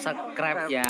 subscribe ya.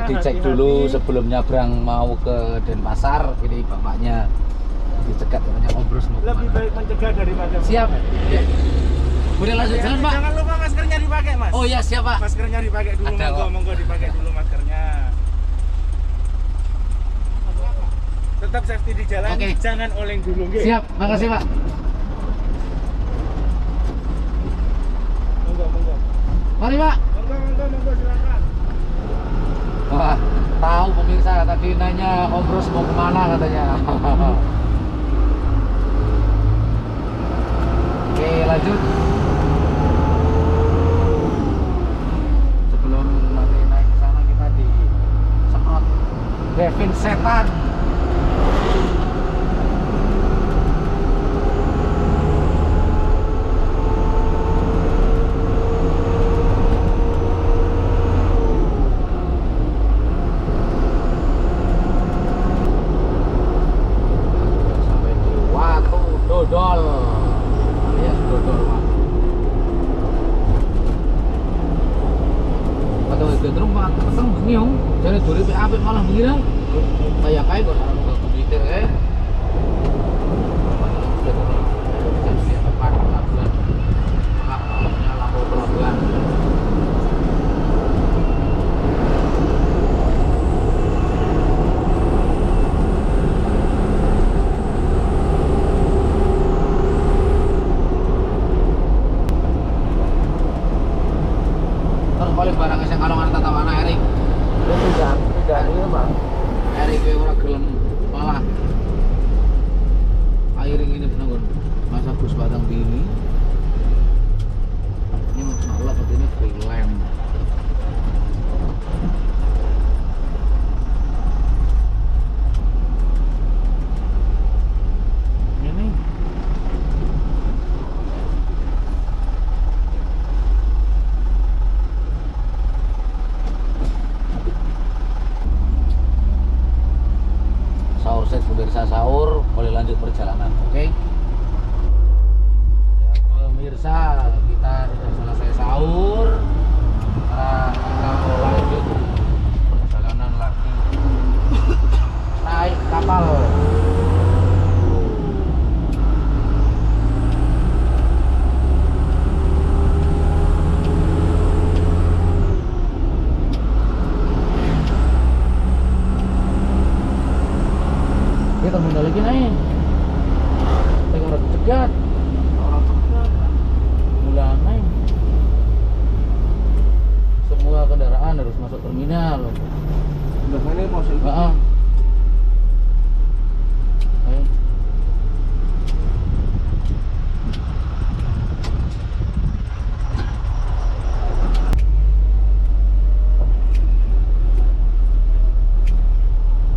dicek dulu sebelum nyabrang mau ke Denpasar. Ini bapaknya dicegat katanya Ombros mau kemana. Lebih baik mencegah daripada Siap. Ya. Boleh lanjut jalan, Pak? Jangan lupa maskernya dipakai, Mas. Oh iya, siap, Pak. Maskernya dipakai dulu, Ada, monggo, kok. monggo dipakai dulu maskernya. Tetap safety di jalan, Oke. jangan oleng dulu, nggih. Siap, makasih, Pak. Monggo, monggo. Mari, Pak. Monggo, monggo, monggo silakan. Wah, tahu pemirsa tadi nanya Ombros mau kemana katanya. Oke, lanjut. Sebelum nanti naik ke sana kita di semprot Devin setan. Sampai di Watu Dodol alias Dodol, Pak. Padahal itu rumah peteng bengiung, jadi duri apik malah begini. Kayak kok orang nggak begitu lampu pelabuhan. Terus paling barang yang kalau nggak tahu anak Erik Tidak, ini, Bang. Erik kayak orang gelem malah airing ini benar masa bus batang bini ini masalah ini freelance. Ini sahur set pemirsa, sahur boleh lanjut perjalanan. Oke. Ya, pemirsa, kita sudah selesai sahur. Sekarang kita mau lanjut perjalanan lagi naik kapal. Kita mundur lagi naik. Tengok orang cegat. Mulai naik. Semua kendaraan harus masuk terminal. Udah ini mau sih. Heeh. Ayo.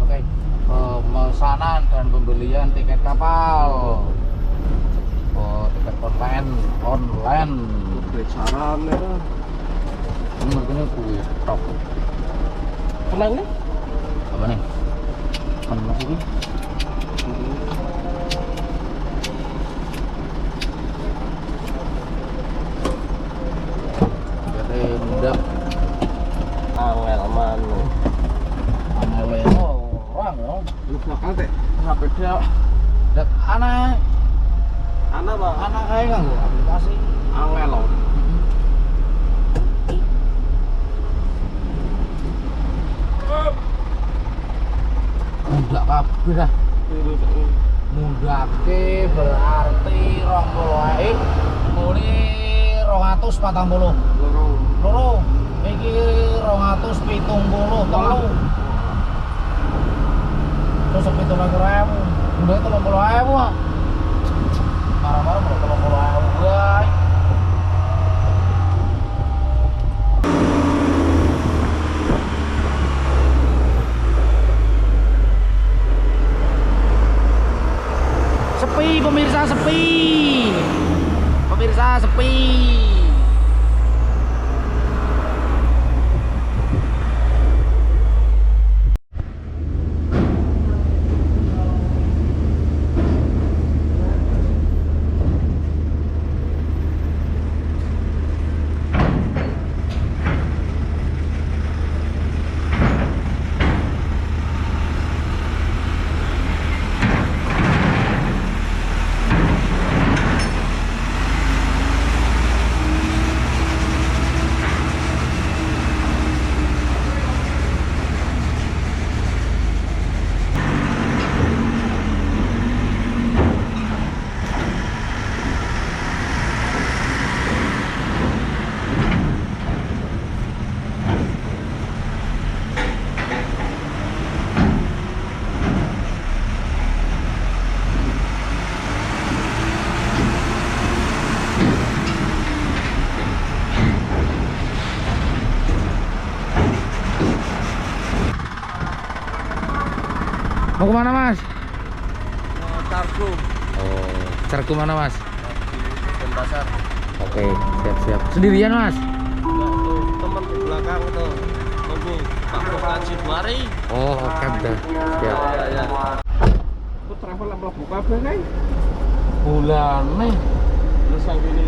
Oke, pemesanan dan pembelian tiket kapal. Oh, tiket online. Oke, saran ya. Ini makanya kue tok. Tenang nih. Apa nih? Kan masih ini. Jadi mudah. Angel manu. Angel orang ya. Lu bakal teh. HP dia. Dek anak Anak, Bang. anak kayak kan aplikasi. Angel loh. Mudah kabeh dah. Mudake berarti 20 muni 240. Loro. Iki 270 telu. Terus 70.000. Udah 30.000 ah. Marah-marah mau 30.000 guys. Sepi pemirsa, sepi. Pemirsa sepi. Mau kemana Mas? Cargo. Oh, Cargo mana Mas? Di Pasar. Oke, siap-siap. Sendirian Mas? Enggak tuh, teman di belakang tuh. Tunggu Pak Mukaji mari. Oh, oke udah. Siap. Ya. Aku travel lah buka apa kan? Bulan nih. Terus yang ini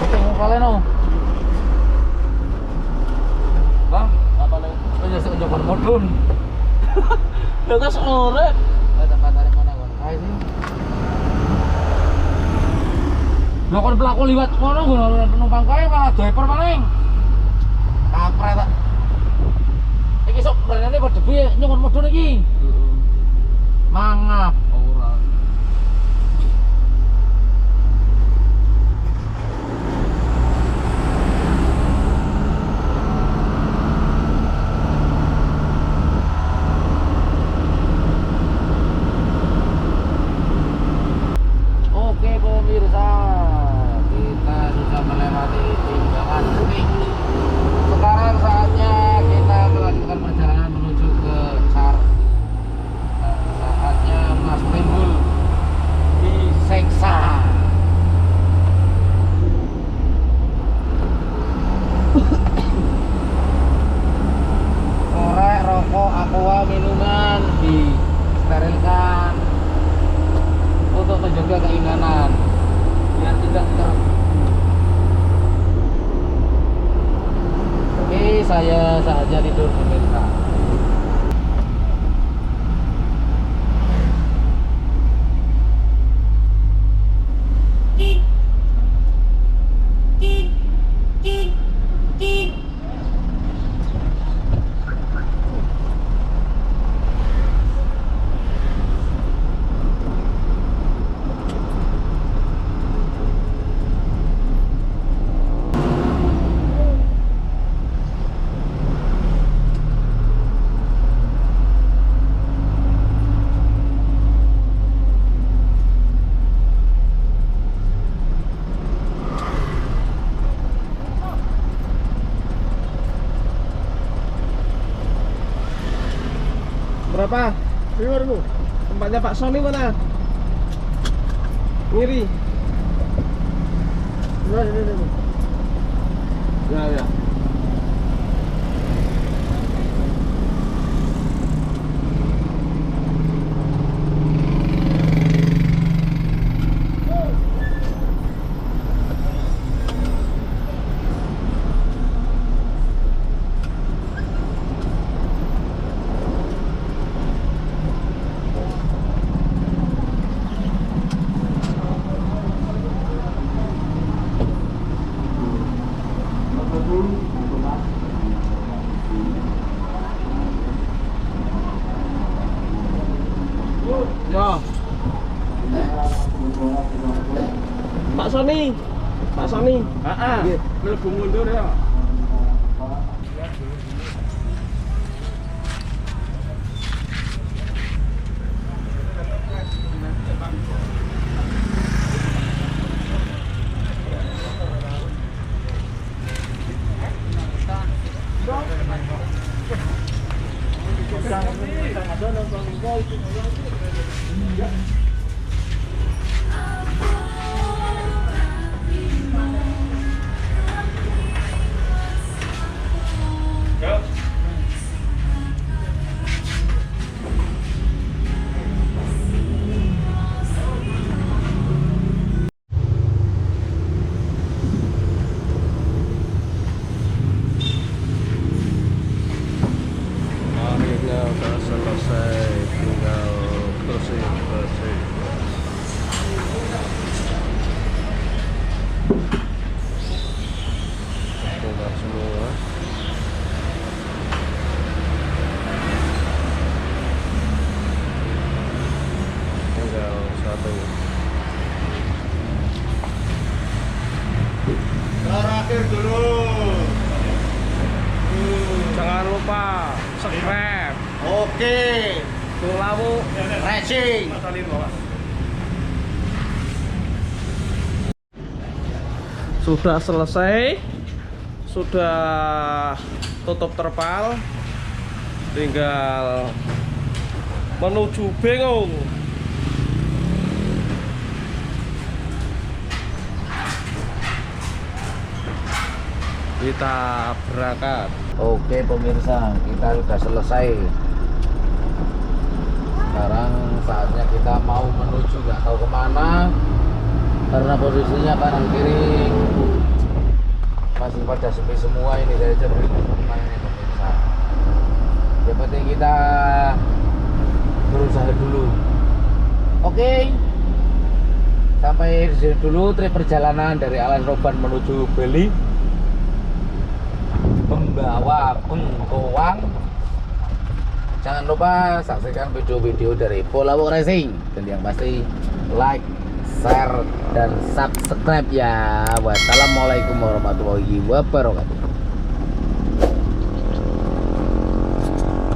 Syuting kalian oh. Bang, apa nih? aja sejokan modun. Ya kan sore. Tempat tarik mana kon? Kae sih. Lah kon pelaku liwat ngono nggon penumpang kae malah driver maning. Kapret tak. Iki sok berenane padha piye nyokon modun iki. Mangap ora. Oke pemirsa, kita sudah melewati Timbangan Kuning. Sekarang saatnya kita melanjutkan perjalanan menuju ke saatnya Mas Timbul diseksa. Korek, rokok, aqua, minuman disterilkan untuk menjaga keindahan biar tidak Oke, saya saatnya tidur pemirsa. Berapa? Dengar lu. Tempatnya Pak Sony mana? Ngiri. Ini. Ya. Ya. Pak Sony. Heeh. Mlebu mundur ya. Akhirnya udah selesai, tinggal bersih. Tinggal semua. Tinggal satu. Terakhir dulu. Jangan lupa subscribe. Oke. Tulamu Racing. Sudah selesai. Sudah tutup terpal. tinggal menuju Bengong. Kita berangkat. Oke pemirsa, kita sudah selesai. Sekarang saatnya kita mau menuju nggak tahu kemana, karena posisinya kanan kiri masih pada sepi semua. Ini saya cermin ini pemirsa. Yang penting kita berusaha dulu. Oke, sampai di sini dulu trip perjalanan dari Alas Roban menuju Bali, membawa bengkoang. Jangan lupa saksikan video-video dari Polawok Racing, dan yang pasti like, share, dan subscribe ya. Wassalamualaikum warahmatullahi wabarakatuh.